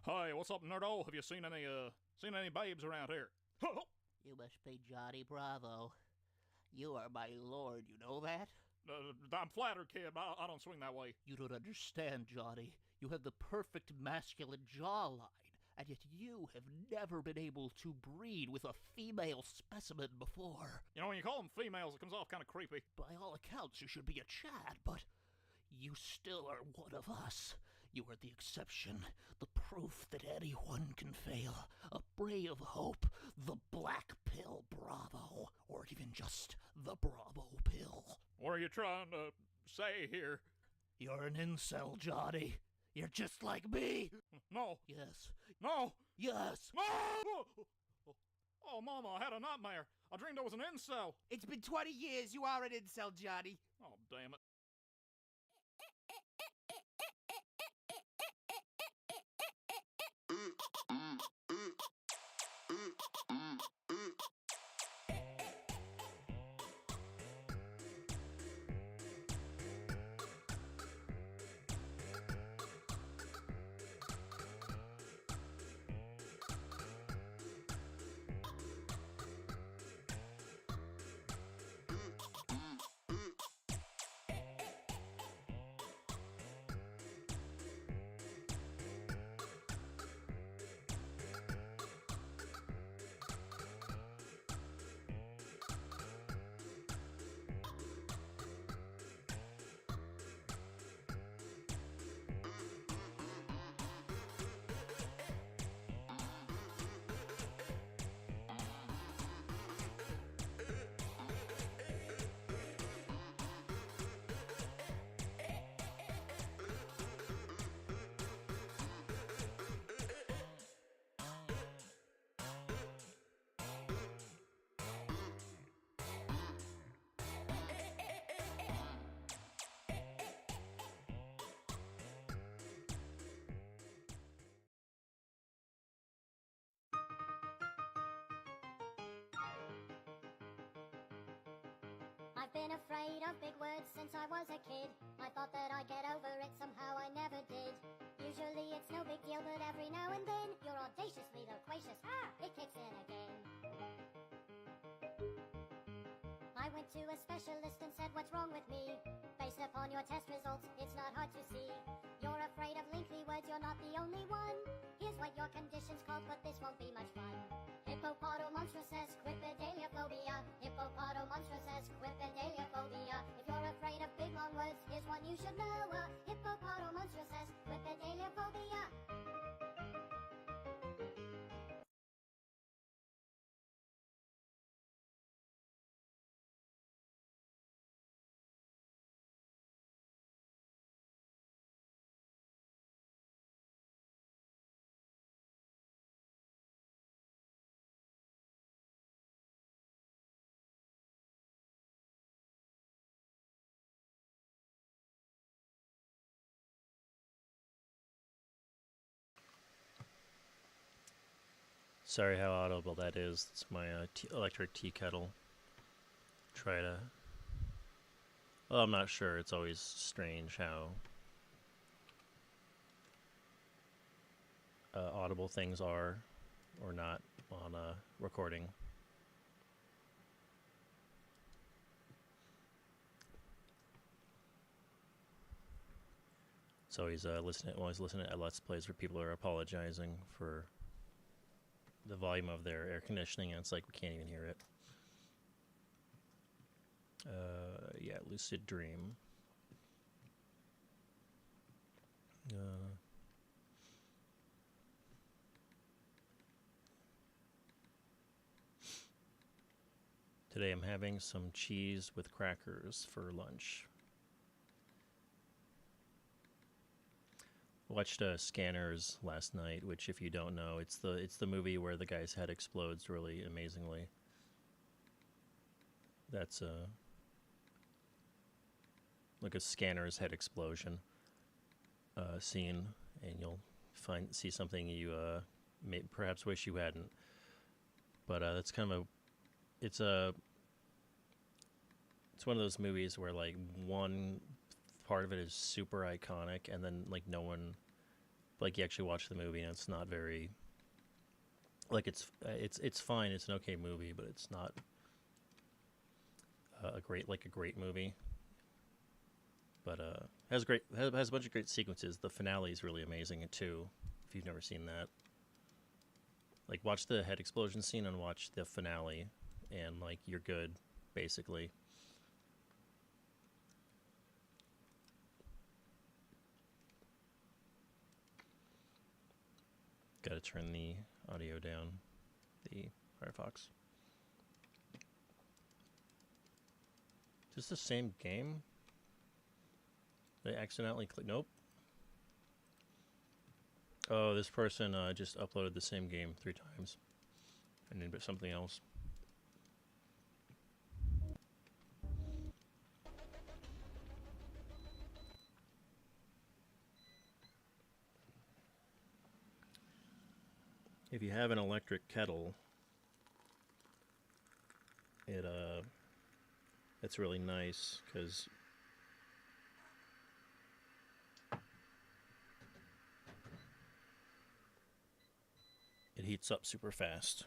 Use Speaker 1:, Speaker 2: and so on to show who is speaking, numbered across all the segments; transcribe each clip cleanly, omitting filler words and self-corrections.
Speaker 1: Hey, what's up, nerdo? Have you seen any babes around here?
Speaker 2: You must be Johnny Bravo. You are my lord, you know that?
Speaker 1: I'm flattered, kid, but I don't swing that way.
Speaker 2: You don't understand, Johnny. You have the perfect masculine jawline, and yet you have never been able to breed with a female specimen before.
Speaker 1: You know, when you call them females, it comes off kind of creepy.
Speaker 2: By all accounts, you should be a Chad, but you still are one of us. You are the exception, the proof that anyone can fail, a ray of hope, the black pill Bravo, or even just the Bravo pill.
Speaker 1: What are you trying to say here?
Speaker 2: You're an incel, Johnny. You're just like me.
Speaker 1: No.
Speaker 2: Yes.
Speaker 1: No.
Speaker 2: Yes.
Speaker 1: No! Oh, Mama, I had a nightmare. I dreamed I was an incel.
Speaker 3: It's been 20 years. You are an incel, Johnny.
Speaker 1: Oh, damn it.
Speaker 4: I've been afraid of big words since I was a kid. I thought that I'd get over it, somehow I never did. Usually it's no big deal, but every now and then you're audaciously loquacious. It kicks in again. I went to a specialist and said, what's wrong with me? Based upon your test results, it's not hard to see. You're afraid of lengthy words, you're not the only one. Here's what your condition's called, but this won't be much fun. Hippopotomonstrous quipedaliophobia. Hippopotomonstrous quipedaliophobia. If you're afraid of big long words, here's one you should know. Hippopotomonstrous quipedaliophobia.
Speaker 5: Sorry how audible that is. It's my electric tea kettle. Try to... Well, I'm not sure. It's always strange how audible things are or not on a recording. So always listening at Let's Plays where people are apologizing for the volume of their air conditioning, and it's like we can't even hear it. Yeah, Lucid Dream. Today I'm having some cheese with crackers for lunch. Watched Scanners last night, which, if you don't know, it's the movie where the guy's head explodes really amazingly. That's like a Scanners head explosion scene, and you'll see something you may perhaps wish you hadn't. But that's kind of it's one of those movies where like one part of it is super iconic, and then like no one like you actually watch the movie and it's not very like it's fine. It's an okay movie, but it's not a great movie. But has a bunch of great sequences. The finale is really amazing too. If you've never seen that, like watch the head explosion scene and watch the finale, and like you're good, basically. Got to turn the audio down. The Firefox. Is this the same game? Did I accidentally click? Nope. Oh, this person just uploaded the same game 3 times. And then something else. If you have an electric kettle, it's really nice because it heats up super fast,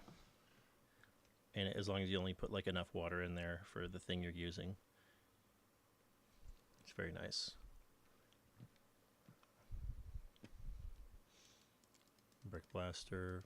Speaker 5: and as long as you only put like enough water in there for the thing you're using, it's very nice. Brick Blaster.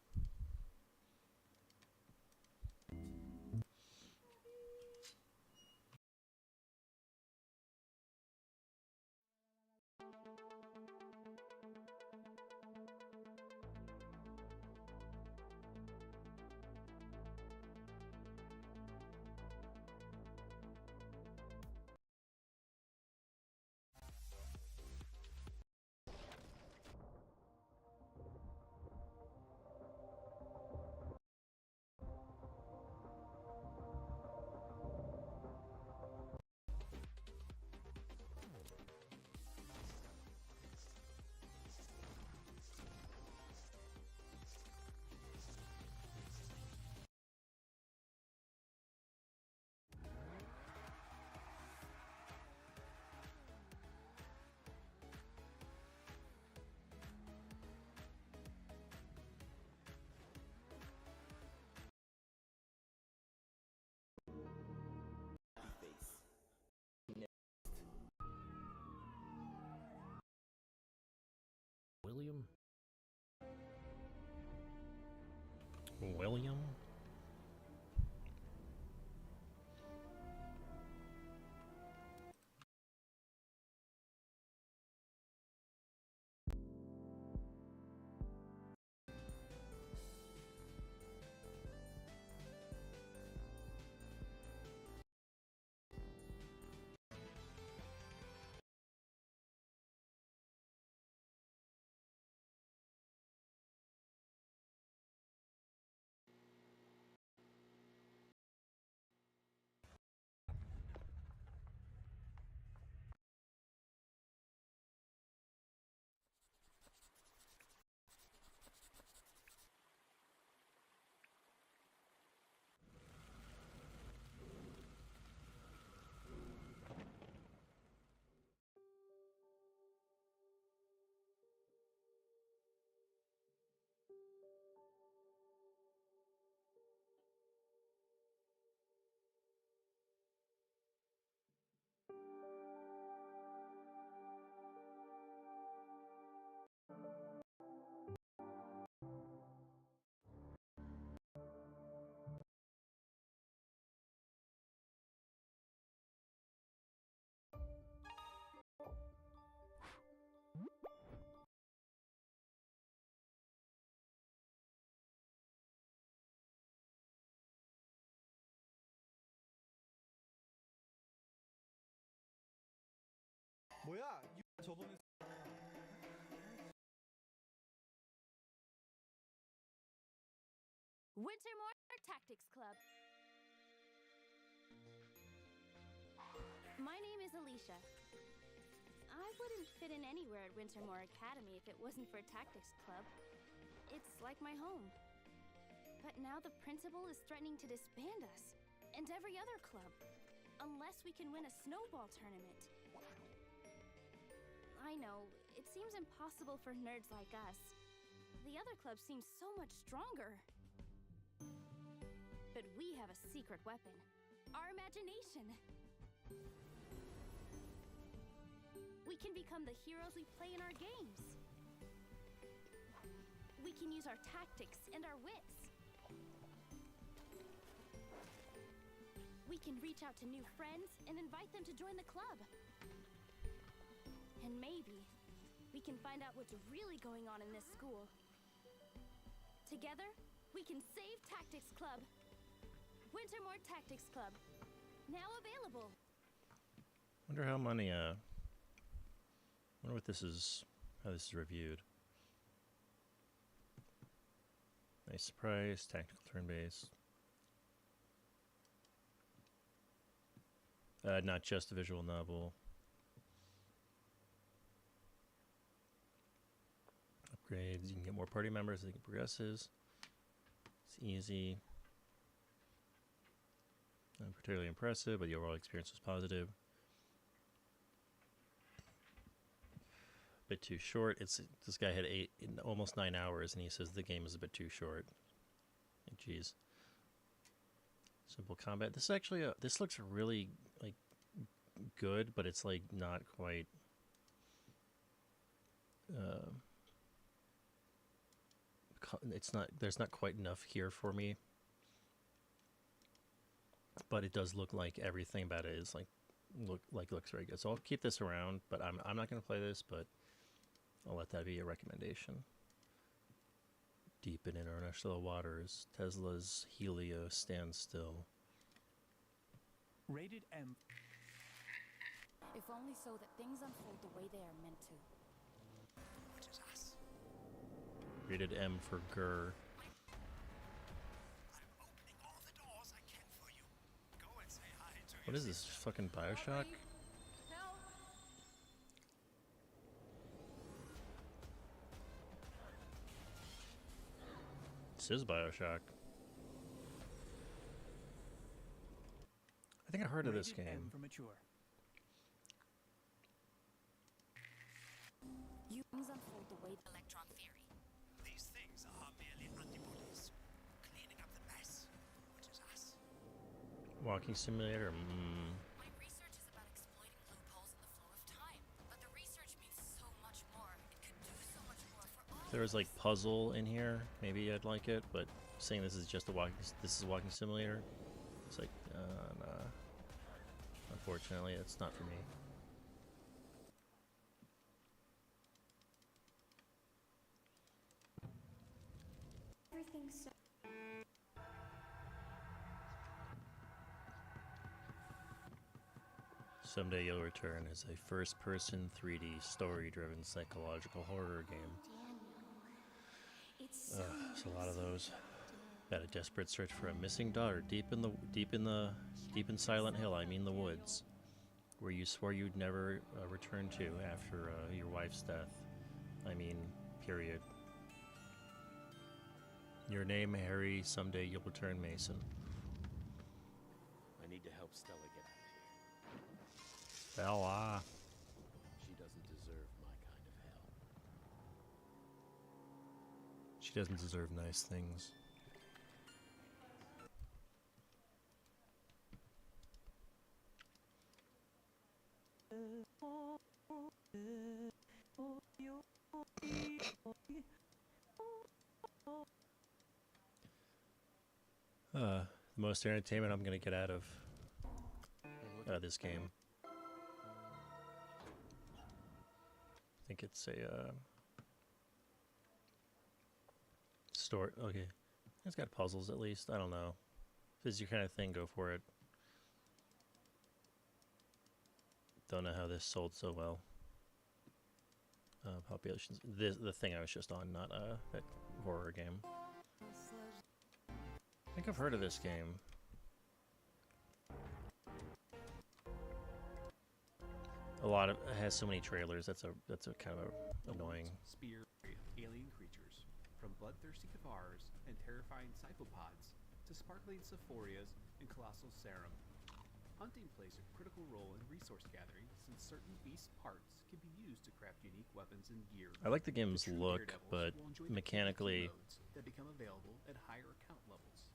Speaker 5: William?
Speaker 6: 뭐야? 저번에
Speaker 7: Wintermore Tactics Club. My name is Alicia. I wouldn't fit in anywhere at Wintermore Academy if it wasn't for Tactics Club. It's like my home. But now the principal is threatening to disband us, and every other club, unless we can win a snowball tournament. I know, It seems impossible for nerds like us. The other club seems so much stronger. But we have a secret weapon. Our imagination. We can become the heroes we play in our games. We can use our tactics and our wits. We can reach out to new friends and invite them to join the club. And maybe we can find out what's really going on in this school. Together, we can save Tactics Club. Wintermore Tactics Club. Now available.
Speaker 5: Wonder how many, wonder what this is, how this is reviewed. Nice surprise, tactical turn-based. Not just a visual novel. Upgrades, you can get more party members as it progresses. It's easy. Not particularly impressive, but the overall experience was positive. Bit too short. This guy had almost 9 hours, and he says the game is a bit too short. Like, geez. Simple combat. This is actually this looks really like good, but it's like not quite. It's not. There's not quite enough here for me. But it does look like everything about it is looks very good. So I'll keep this around, but I'm not going to play this, but I'll let that be a recommendation. Deep in international waters, Tesla's Helios stands still.
Speaker 3: Rated M.
Speaker 7: If only so that things unfold the way they are meant to.
Speaker 3: Which is us.
Speaker 5: Rated M for Grr.
Speaker 3: I'm opening all the doors I can for you. Go and say hi to
Speaker 5: What is this, fucking Bioshock?
Speaker 7: Help!
Speaker 5: This is Bioshock. I think I heard of this
Speaker 3: Rated M
Speaker 5: game.
Speaker 3: for mature.
Speaker 7: You things unfold the way
Speaker 8: Electron theory.
Speaker 3: These things are merely antibodies. Cleaning up the mess. Which is us.
Speaker 5: Walking simulator?
Speaker 8: My research is about exploiting loopholes in the flow of time, but the research means so much more. It could do so much more for all.
Speaker 5: If there was like puzzle in here, maybe I'd like it, but saying this is just a walking simulator, it's like, nah. Unfortunately, it's not for me.
Speaker 7: everything's so.
Speaker 5: Someday You'll Return is a first-person 3D story-driven psychological horror game.
Speaker 7: It's
Speaker 5: There's a lot of those. About a desperate search for a missing daughter deep in Silent Hill. I mean the woods, where you swore you'd never return to after your wife's death. I mean, period. Your name, Harry. Someday you'll return, Mason.
Speaker 9: I need to help Stella get out of here.
Speaker 5: Bella.
Speaker 9: She doesn't deserve my kind of hell.
Speaker 5: She doesn't deserve nice things. The most entertainment I'm gonna get out of this game. I think it's a store. Okay, it's got puzzles at least. I don't know. If this is your kind of thing, go for it. Don't know how this sold so well. Populations. The thing I was just on, not that horror game. I think I've heard of this game. It has so many trailers. That's a kind of annoying.
Speaker 10: Spear alien creatures, from bloodthirsty Kavars and terrifying cyclopods to sparkling Sephorias and colossal serum. Hunting plays a critical role in resource gathering since certain beast parts can be used to craft unique weapons and gear.
Speaker 5: I like the game's
Speaker 10: true
Speaker 5: look,
Speaker 10: Daredevils
Speaker 5: but
Speaker 10: will enjoy the
Speaker 5: mechanically,
Speaker 10: PvP modes that become available at higher account levels.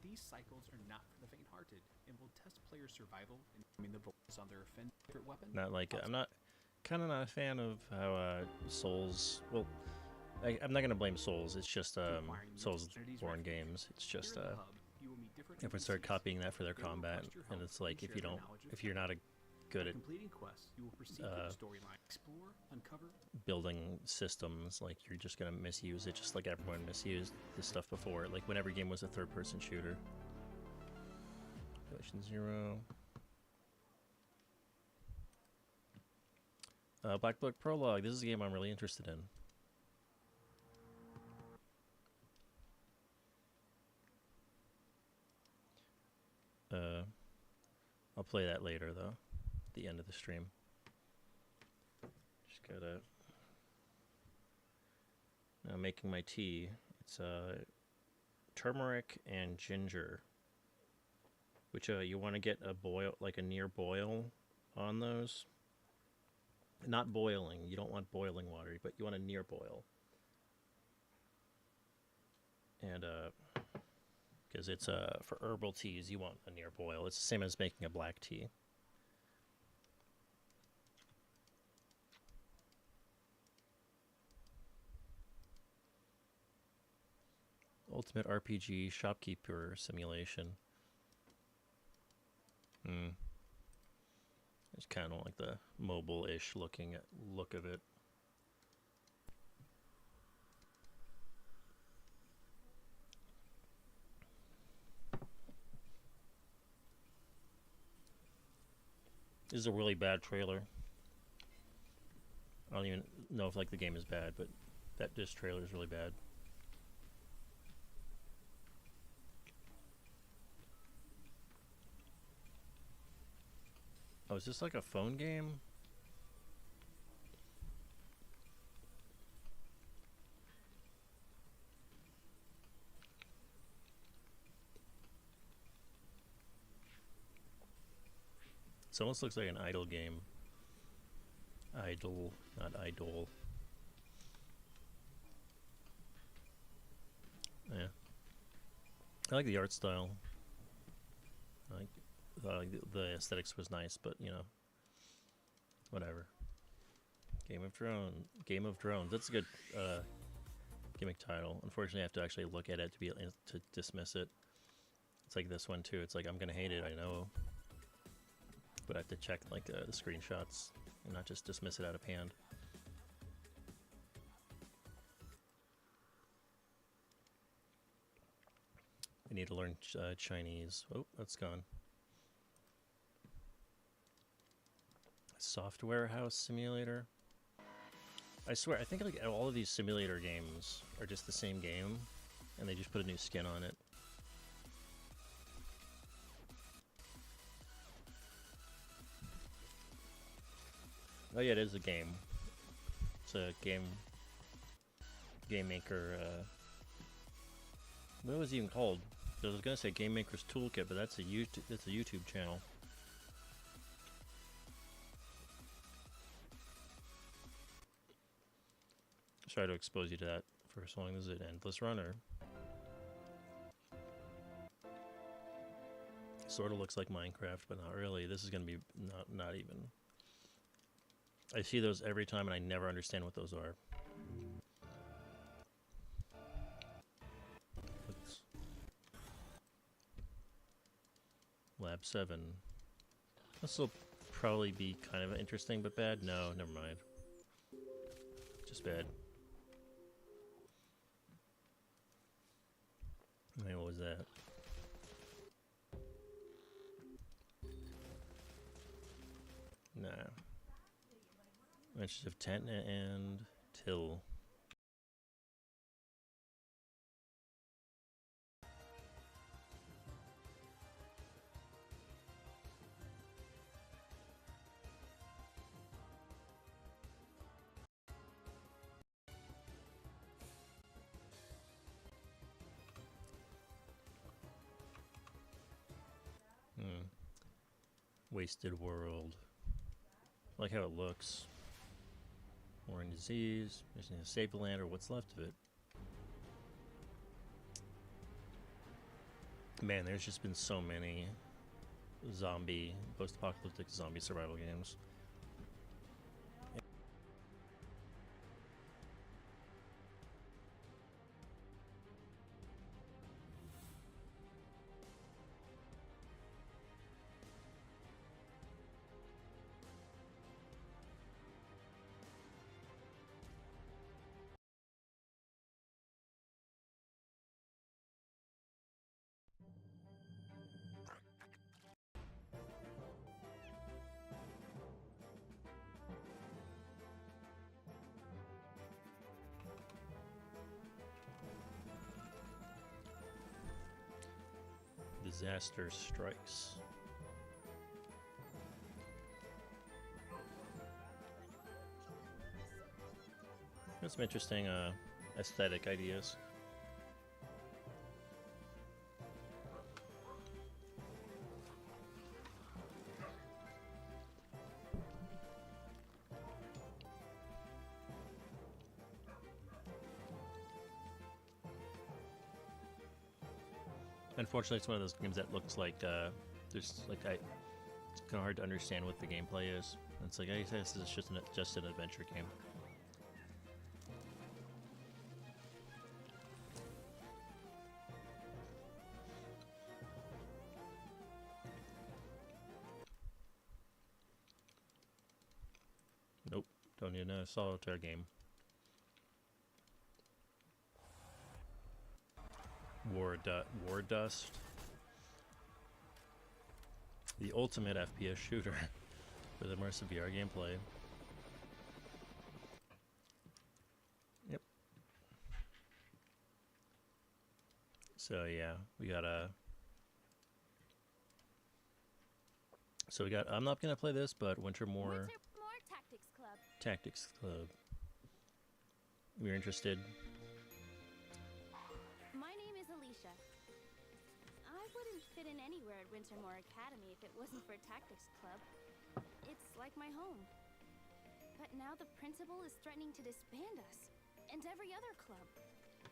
Speaker 10: These cycles are not for the faint-hearted and will test players' survival and the bonus on their favorite weapon.
Speaker 5: not like I'm not kind of not a fan of how Souls. Well, I'm not gonna blame Souls. It's just Soulsborne games. It's just
Speaker 10: Here in the hub, you will meet different
Speaker 5: everyone started
Speaker 10: NPCs.
Speaker 5: copying that for their
Speaker 10: They will
Speaker 5: combat,
Speaker 10: request your
Speaker 5: and
Speaker 10: help
Speaker 5: it's like
Speaker 10: and
Speaker 5: if you
Speaker 10: share their
Speaker 5: don't,
Speaker 10: knowledge of
Speaker 5: if you're not good
Speaker 10: By
Speaker 5: at
Speaker 10: completing quests, you will proceed through the storyline, explore, uncover.
Speaker 5: building systems, like you're just gonna misuse it, just like everyone misused the stuff before. Like when every game was a third-person shooter. Population 0. Black Book Prologue. This is a game I'm really interested in. I'll play that later though, at the end of the stream. Just gotta. Now making my tea. It's turmeric and ginger. Which you want to get a boil, like a near boil, on those. Not boiling. You don't want boiling water, but you want a near boil. And because it's for herbal teas, you want a near boil. It's the same as making a black tea. Ultimate RPG shopkeeper simulation. I just kind of don't like the mobile-ish look of it. This is a really bad trailer. I don't even know if like the game is bad, but this trailer is really bad. Oh, is this like a phone game? This almost looks like an idle game. Idle, not idol. Yeah. I like the art style. The aesthetics was nice, but you know, whatever. Game of Drones. That's a good gimmick title. Unfortunately, I have to actually look at it to be able to dismiss it. It's like this one too. It's like I'm gonna hate it, I know, but I have to check like the screenshots and not just dismiss it out of hand. I need to learn Chinese. Oh, that's gone. Software House Simulator. I swear, I think like all of these simulator games are just the same game, and they just put a new skin on it. Oh yeah, it is a game. It's a game maker. What was it even called? I was gonna say Game Maker's Toolkit, but that's a YouTube channel. Try to expose you to that for as long as it Endless Runner. Sort of looks like Minecraft, but not really. This is gonna be not even. I see those every time, and I never understand what those are. Oops. Lab 7. This will probably be kind of interesting, but bad. No, never mind. Just bad. Wait, what was that? Nah. Adventures of Tentna and Till. Wasted world. I like how it looks. War and disease. Mission to save the land, or what's left of it. Man, there's just been so many post-apocalyptic zombie survival games. Disaster strikes. Got some interesting aesthetic ideas. Unfortunately, it's one of those games that looks like it's kind of hard to understand what the gameplay is. It's like, I guess this is just an adventure game. Nope, don't need a solitaire game. War Dust. The ultimate FPS shooter with immersive VR gameplay. Yep. So yeah, we got I'm not gonna play this, but Wintermoor Tactics Club. We're interested.
Speaker 7: Fit in anywhere at Wintermoor Academy if it wasn't for Tactics Club. It's like my home. But now the principal is threatening to disband us, and every other club,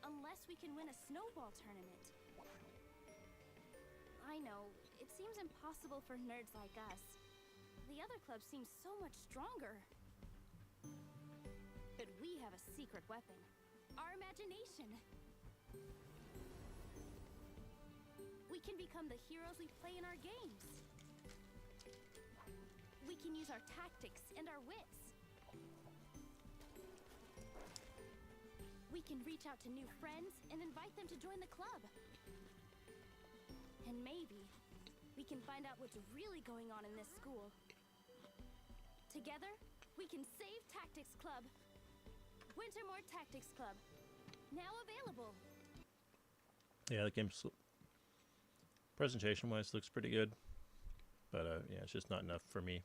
Speaker 7: unless we can win a snowball tournament. I know, it seems impossible for nerds like us. The other clubs seem so much stronger. But we have a secret weapon. Our imagination. We can become the heroes we play in our games. We can use our tactics and our wits. We can reach out to new friends and invite them to join the club. And maybe we can find out what's really going on in this school. Together, we can save Tactics Club. Wintermoor Tactics Club. Now available.
Speaker 5: Yeah, the game's presentation-wise looks pretty good, but yeah, it's just not enough for me.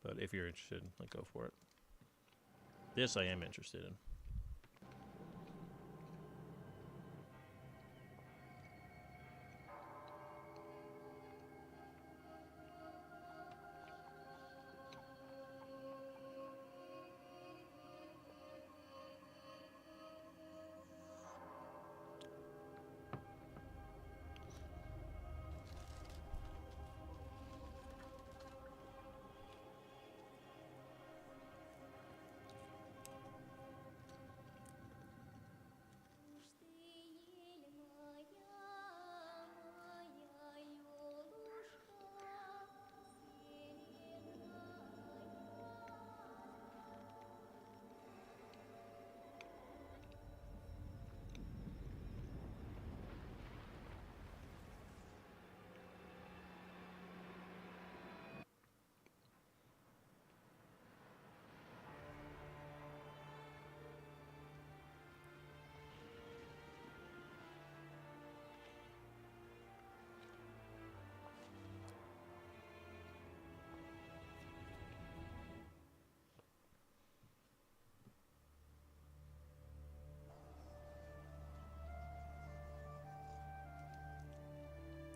Speaker 5: But if you're interested, like, go for it. This I am interested in.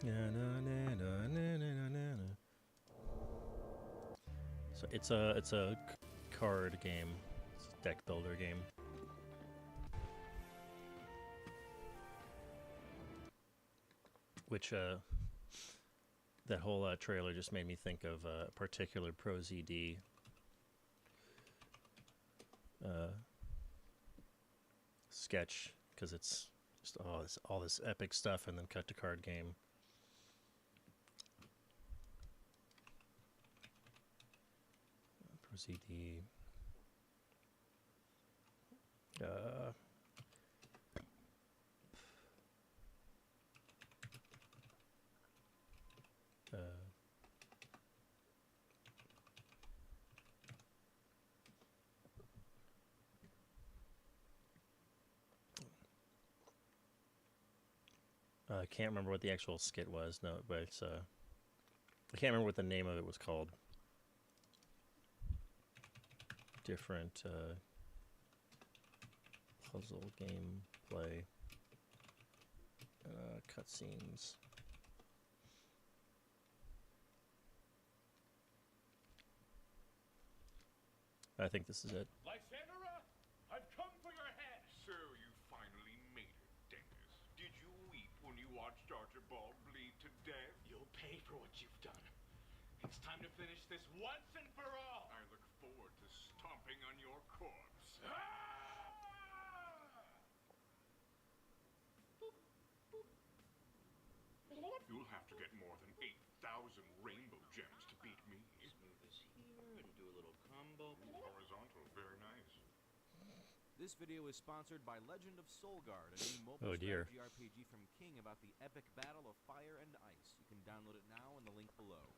Speaker 5: Na, na, na, na, na, na, na, na. So it's a card game, it's a deck builder game. Which that whole trailer just made me think of a particular Pro ZD sketch, because it's just all this epic stuff and then cut to card game. Pro ZD. I can't remember what the actual skit was. No, but it's I can't remember what the name of it was called. Different puzzle game play cutscenes. I think this is it.
Speaker 11: Lysandra, I've come for your head. So you finally made it, Dennis. Did you weep when you watched Archibald bleed to death? You'll pay for what you've done. It's time to finish this once and for all. I look forward to stomping on your corpse. You'll have to get more than 8,000 rainbow gems to beat me.
Speaker 12: Move this here and do a little combo.
Speaker 11: Horizontal, very nice.
Speaker 13: This video is sponsored by Legend of Soulguard, a new mobile
Speaker 5: Oh, dear.
Speaker 13: strategy RPG from King about the epic battle of fire and ice. You can download it now in the link below.